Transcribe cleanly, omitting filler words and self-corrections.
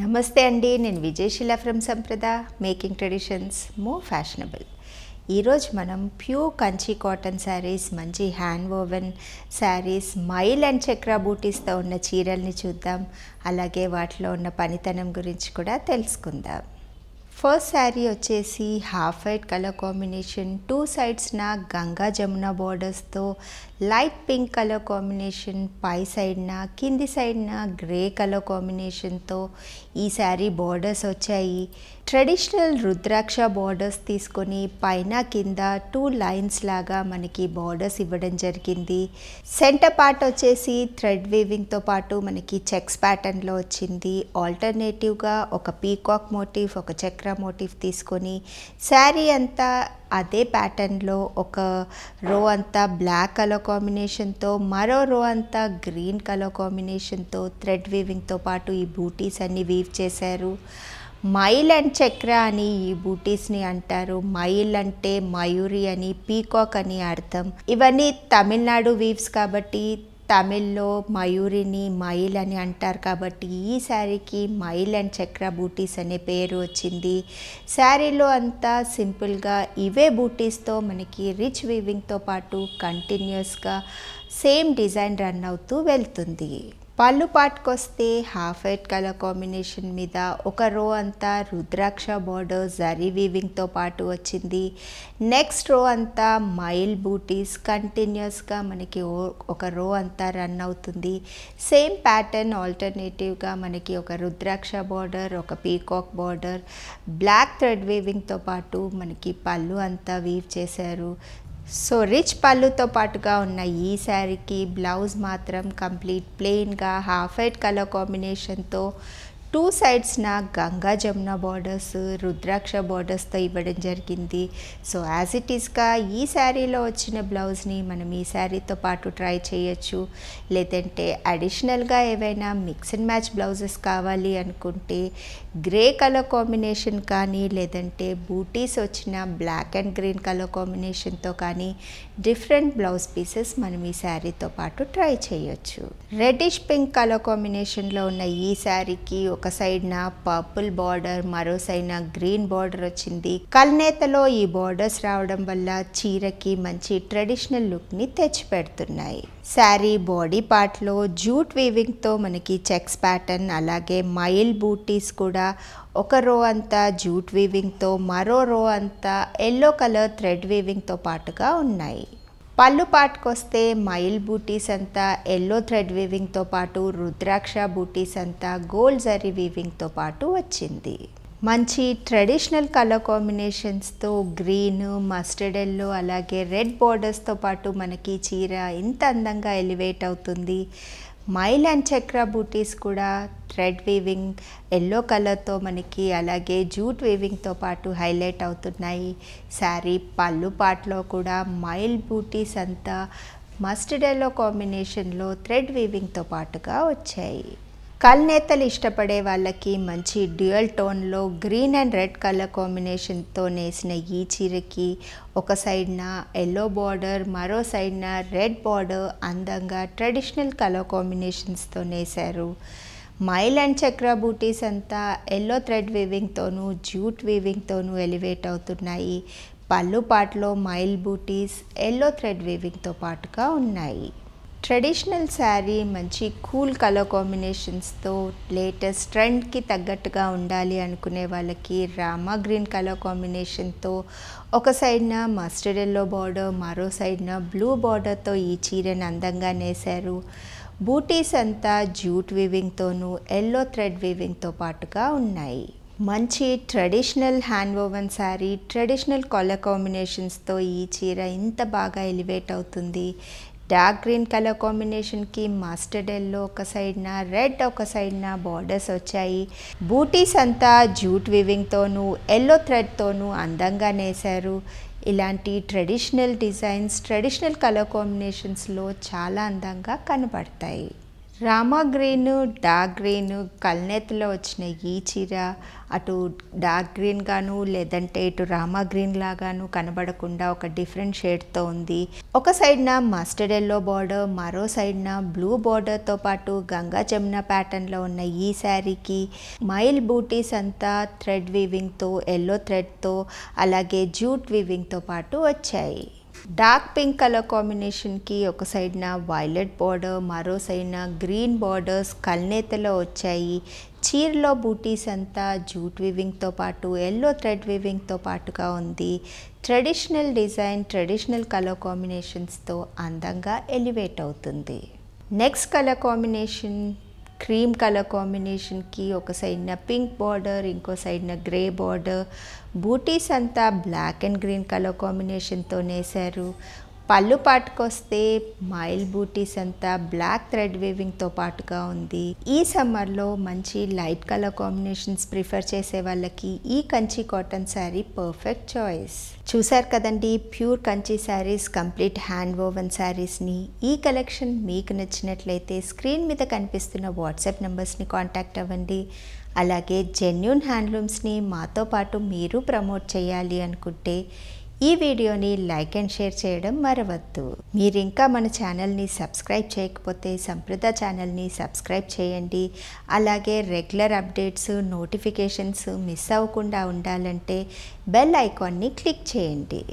నమస్తే అండి, నేను Vijayasheela from Samprada making traditions more fashionable. ఈరోజు మనం ప్యూర్ కంచి కాటన్ శారీస్, మంచి హ్యాండ్ వోవెన్ శారీస్, మైల్ అండ్ చక్ర బూటీస్తో ఉన్న చీరల్ని చూద్దాం. అలాగే వాటిలో ఉన్న పనితనం గురించి కూడా తెలుసుకుందాం. ఫస్ట్ శారీ వచ్చేసి half white colour combination, two సైడ్స్న గంగా జమున బార్డర్స్తో లైట్ పింక్ కలర్ కాంబినేషన్, పై సైడ్న కింది సైడ్న గ్రే కలర్ కాంబినేషన్తో ఈ శారీ బార్డర్స్ వచ్చాయి. ట్రెడిషనల్ రుద్రాక్ష బార్డర్స్ తీసుకొని పైన కింద టూ లైన్స్ లాగా మనకి బార్డర్స్ ఇవ్వడం జరిగింది. సెంటర్ పార్ట్ వచ్చేసి థ్రెడ్ వీవింగ్తో పాటు మనకి చెక్స్ ప్యాటర్న్లో వచ్చింది. ఆల్టర్నేటివ్గా ఒక పీకాక్ మోటివ్, ఒక చక్ర మోటివ్ తీసుకొని శారీ అంతా అదే ప్యాటర్న్లో ఒక రో అంతా బ్లాక్ కలర్ కాంబినేషన్తో, మరో రో అంతా గ్రీన్ కలర్ కాంబినేషన్తో థ్రెడ్ వీవింగ్తో పాటు ఈ బూటీస్ అన్ని వీవ్ చేశారు. మైల్ అండ్ చక్ర అని ఈ బూటీస్ని అంటారు. మైల్ అంటే మయూరి అని, పీకాక్ అని అర్థం. ఇవన్నీ తమిళనాడు వీవ్స్ కాబట్టి తమిళ్లో మయూరిని మైల్ అని అంటారు. కాబట్టి ఈ శారీకి మైల్ అండ్ చక్ర బూటీస్ అనే పేరు వచ్చింది. శారీలో అంతా సింపుల్గా ఇవే బూటీస్తో మనకి రిచ్ వీవింగ్తో పాటు కంటిన్యూస్గా సేమ్ డిజైన్ రన్ అవుతూ వెళ్తుంది. పళ్ళు పాటుకు వస్తే హాఫ్ వైట్ కలర్ కాంబినేషన్ మీద ఒక రో అంతా రుద్రాక్ష బార్డర్ జరీ వీవింగ్తో పాటు వచ్చింది. నెక్స్ట్ రో అంతా మైల్ బూటీస్ కంటిన్యూస్గా మనకి ఒక రో అంతా రన్ అవుతుంది. సేమ్ ప్యాటర్న్ ఆల్టర్నేటివ్గా మనకి ఒక రుద్రాక్ష బార్డర్, ఒక పీకాక్ బార్డర్, బ్లాక్ థ్రెడ్ వీవింగ్తో పాటు మనకి పళ్ళు అంతా వీవ్ చేశారు. సో రిచ్ పళ్ళుతో పాటుగా ఉన్న ఈ శారీకి బ్లౌజ్ మాత్రం కంప్లీట్ ప్లెయిన్గా హాఫ్ వైట్ కలర్ కాంబినేషన్తో టూ సైడ్స్న గంగా జమున బార్డర్స్, రుద్రాక్ష బార్డర్స్తో ఇవ్వడం జరిగింది. సో యాజ్ ఇట్ ఈస్గా ఈ శారీలో వచ్చిన బ్లౌజ్ని మనం ఈ శారీతో పాటు ట్రై చేయొచ్చు. లేదంటే అడిషనల్గా ఏవైనా మిక్స్ అండ్ మ్యాచ్ బ్లౌజెస్ కావాలి అనుకుంటే గ్రే కలర్ కాంబినేషన్ కానీ, లేదంటే బూటీస్ వచ్చిన బ్లాక్ అండ్ గ్రీన్ కలర్ కాంబినేషన్తో కానీ డిఫరెంట్ బ్లౌజ్ పీసెస్ మనం ఈ శారీతో పాటు ట్రై చేయొచ్చు. రెడ్డిష్ పింక్ కలర్ కాంబినేషన్లో ఉన్న ఈ శారీకి ఒక సైడ్న పర్పుల్ బార్డర్, మరో సైడ్న గ్రీన్ బార్డర్ వచ్చింది. కల్నేతలో ఈ బార్డర్స్ రావడం వల్ల చీరకి మంచి ట్రెడిషనల్ లుక్ని తెచ్చిపెడుతున్నాయి. శారీ బాడీ పార్ట్లో జూట్ వీవింగ్తో మనకి చెక్స్ ప్యాటర్న్, అలాగే మైల్ బూటీస్ కూడా ఒక రో అంతా జూట్ వీవింగ్తో, మరో రో అంతా ఎల్లో కలర్ థ్రెడ్ వీవింగ్తో పాటుగా ఉన్నాయి. పళ్ళు పాటుకు వస్తే మైల్ బూటీస్ అంతా ఎల్లో థ్రెడ్ వీవింగ్తో పాటు రుద్రాక్ష బూటీస్ అంతా గోల్డ్ జరీ వీవింగ్తో పాటు వచ్చింది. మంచి ట్రెడిషనల్ కలర్ కాంబినేషన్స్తో గ్రీన్, మస్టర్డ్ ఎల్లో, అలాగే రెడ్ బార్డర్స్తో పాటు మనకి చీర ఇంత అందంగా ఎలివేట్ అవుతుంది. మైల్ అండ్ చక్ర బూటీస్ కూడా థ్రెడ్ వీవింగ్ ఎల్లో కలర్తో మనకి, అలాగే జూట్ వీవింగ్తో పాటు హైలైట్ అవుతున్నాయి. శారీ పళ్ళు పాటలో కూడా మైల్ బూటీస్ అంతా మస్టర్డ్ ఎల్లో కాంబినేషన్లో థ్రెడ్ వీవింగ్తో పాటుగా వచ్చాయి. కల్నేతలు ఇష్టపడే వాళ్ళకి మంచి డ్యూయల్ టోన్లో గ్రీన్ అండ్ రెడ్ కలర్ కాంబినేషన్తో నేసిన ఈ చీరకి ఒక సైడ్న ఎల్లో బార్డర్, మరో సైడ్న రెడ్ బార్డర్ అందంగా ట్రెడిషనల్ కలర్ కాంబినేషన్స్తో నేశారు. మైల్ అండ్ చక్ర బూటీస్ అంతా ఎల్లో థ్రెడ్ వీవింగ్తోనూ జూట్ వీవింగ్తోనూ ఎలివేట్ అవుతున్నాయి. పళ్ళు పాటలో మైల్ బూటీస్ ఎల్లో థ్రెడ్ వీవింగ్తో పాటుగా ఉన్నాయి. ట్రెడిషనల్ శారీ మంచి కూల్ కలర్ కాంబినేషన్స్తో లేటెస్ట్ ట్రెండ్కి తగ్గట్టుగా ఉండాలి అనుకునే వాళ్ళకి రామా గ్రీన్ కలర్ కాంబినేషన్తో ఒక సైడ్న మస్టర్డ్ ఎల్లో బార్డర్, మరో సైడ్న బ్లూ బార్డర్తో ఈ చీరను అందంగా నేశారు. బూటీస్ అంతా జూట్ వీవింగ్తోనూ ఎల్లో థ్రెడ్ వీవింగ్తో పాటుగా ఉన్నాయి. మంచి traditional hand woven saree, traditional colour కాంబినేషన్స్తో ఈ చీర ఇంత బాగా ఎలివేట్ అవుతుంది. డార్క్ గ్రీన్ కలర్ కాంబినేషన్కి మస్టర్డ్ ఎల్లో ఒక సైడ్న, రెడ్ ఒక సైడ్న బార్డర్స్ వచ్చాయి. బూటీస్ అంతా జూట్ వీవింగ్తోనూ ఎల్లో థ్రెడ్తోనూ అందంగా నేశారు. ఇలాంటి ట్రెడిషనల్ డిజైన్స్ ట్రెడిషనల్ కలర్ కాంబినేషన్స్లో చాలా అందంగా కనబడతాయి. రామా గ్రీన్, డార్క్ గ్రీన్ కల్నేతలో వచ్చిన ఈ చీర అటు డార్క్ గ్రీన్ గాను లేదంటే ఇటు రామా గ్రీన్ లాగాను కనబడకుండా ఒక డిఫరెంట్ షేడ్తో ఉంది. ఒక సైడ్న మస్టర్డ్ ఎల్లో బార్డర్, మరో సైడ్న బ్లూ బార్డర్తో పాటు గంగా జమున ప్యాటర్న్లో ఉన్న ఈ శారీకి మైల్ బూటీస్ అంతా థ్రెడ్ వీవింగ్తో, ఎల్లో థ్రెడ్తో అలాగే జూట్ వీవింగ్తో పాటు వచ్చాయి. డార్క్ పింక్ కలర్ కాంబినేషన్కి ఒక సైడ్న వైలెట్ బార్డర్, మరో సైడ్న గ్రీన్ బార్డర్స్ కల్నేతలో వచ్చాయి. చీరలో బూటీస్ అంతా జూట్ వీవింగ్తో పాటు ఎల్లో థ్రెడ్ వీవింగ్తో పాటుగా ఉంది. ట్రెడిషనల్ డిజైన్, ట్రెడిషనల్ కలర్ కాంబినేషన్స్తో అందంగా ఎలివేట్ అవుతుంది. Next colour combination cream colour కాంబినేషన్కి ఒక సైడ్న పింక్ బార్డర్, ఇంకో సైడ్న గ్రే బార్డర్. బూటీస్ అంతా బ్లాక్ అండ్ గ్రీన్ కలర్ కాంబినేషన్తో నేశారు. పళ్ళు పాటుకొస్తే మైల్ బూటీస్ అంతా బ్లాక్ థ్రెడ్ వీవింగ్తో పాటుగా ఉంది. ఈ సమ్మర్లో మంచి లైట్ కలర్ కాంబినేషన్స్ ప్రిఫర్ చేసే వాళ్ళకి ఈ Kanchi cotton saree perfect choice. చూసారు కదండి, pure Kanchi sarees, complete hand woven శారీస్ని. ఈ కలెక్షన్ మీకు నచ్చినట్లయితే స్క్రీన్ మీద కనిపిస్తున్న వాట్సాప్ నెంబర్స్ని కాంటాక్ట్ అవ్వండి. అలాగే జెన్యూన్ హ్యాండ్లూమ్స్ని మాతో పాటు మీరు ప్రమోట్ చేయాలి అనుకుంటే ఈ వీడియోని లైక్ అండ్ షేర్ చేయడం మరవద్దు. మీరు ఇంకా మన ఛానల్ని సబ్స్క్రైబ్ చేయకపోతే సంప్రద ఛానల్ని సబ్స్క్రైబ్ చేయండి. అలాగే రెగ్యులర్ అప్డేట్స్, నోటిఫికేషన్స్ మిస్ అవ్వకుండా ఉండాలంటే బెల్ ఐకాన్ని క్లిక్ చేయండి.